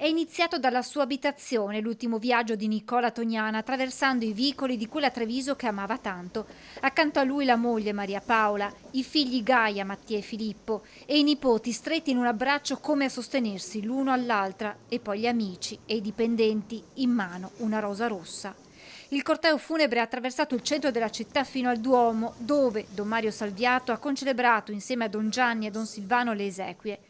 È iniziato dalla sua abitazione l'ultimo viaggio di Nicola Tognana, attraversando i vicoli di quella Treviso che amava tanto. Accanto a lui la moglie Maria Paola, i figli Gaia, Mattia e Filippo e i nipoti stretti in un abbraccio come a sostenersi l'uno all'altra, e poi gli amici e i dipendenti, in mano una rosa rossa. Il corteo funebre ha attraversato il centro della città fino al Duomo, dove Don Mario Salviato ha concelebrato insieme a Don Gianni e Don Silvano le esequie.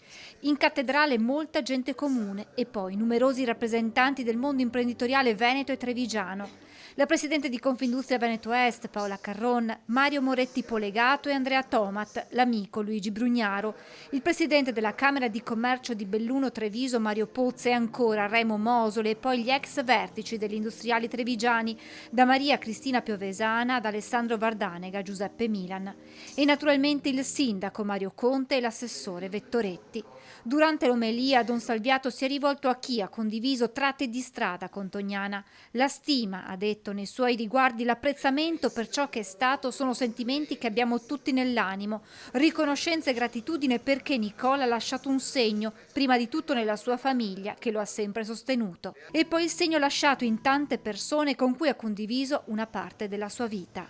In cattedrale molta gente comune e poi numerosi rappresentanti del mondo imprenditoriale veneto e trevigiano. La presidente di Confindustria Veneto Est, Paola Carron, Mario Moretti Polegato e Andrea Tomat, l'amico Luigi Brugnaro, il presidente della Camera di Commercio di Belluno Treviso, Mario Pozza, e ancora Remo Mosole, e poi gli ex vertici degli industriali trevigiani, da Maria Cristina Piovesana ad Alessandro Vardanega, Giuseppe Milan, e naturalmente il sindaco Mario Conte e l'assessore Vettoretti. Durante l'omelia Don Salviato si è rivolto a chi ha condiviso tratte di strada con Tognana. La stima, ha detto nei suoi riguardi, l'apprezzamento per ciò che è stato sono sentimenti che abbiamo tutti nell'animo, riconoscenza e gratitudine perché Nicola ha lasciato un segno, prima di tutto nella sua famiglia, che lo ha sempre sostenuto, e poi il segno lasciato in tante persone con cui ha condiviso una parte della sua vita.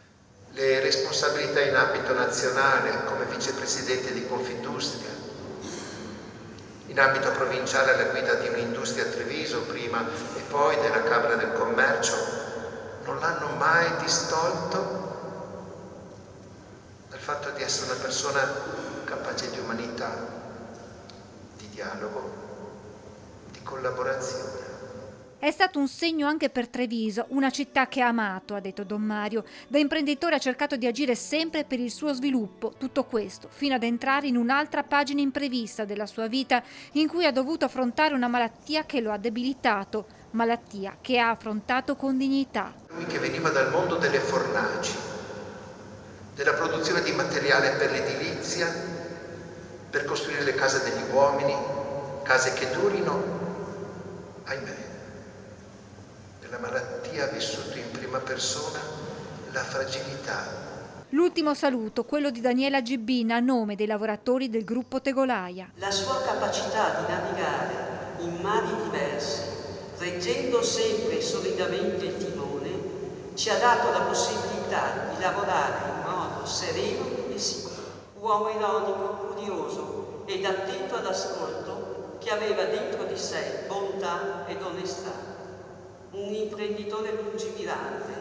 Le responsabilità in ambito nazionale come vicepresidente di Confindustria, in ambito provinciale alla guida di un'industria a Treviso prima e poi della Camera del Commercio, non l'hanno mai distolto dal fatto di essere una persona capace di umanità, di dialogo, di collaborazione. È stato un segno anche per Treviso, una città che ha amato, ha detto Don Mario. Da imprenditore ha cercato di agire sempre per il suo sviluppo, tutto questo, fino ad entrare in un'altra pagina imprevista della sua vita, in cui ha dovuto affrontare una malattia che lo ha debilitato, malattia che ha affrontato con dignità. Lui che veniva dal mondo delle fornaci, della produzione di materiale per l'edilizia, per costruire le case degli uomini, case che durino, ahimè. La malattia ha vissuto in prima persona la fragilità. L'ultimo saluto, quello di Daniela Gibbina, a nome dei lavoratori del gruppo Tegolaia. La sua capacità di navigare in mari diversi, reggendo sempre solidamente il timone, ci ha dato la possibilità di lavorare in modo sereno e sicuro. Uomo ironico, curioso ed attento all'ascolto, che aveva dentro di sé bontà ed onestà. Un imprenditore lungimirante,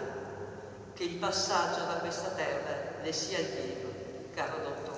che il passaggio da questa terra le sia lieto, caro Don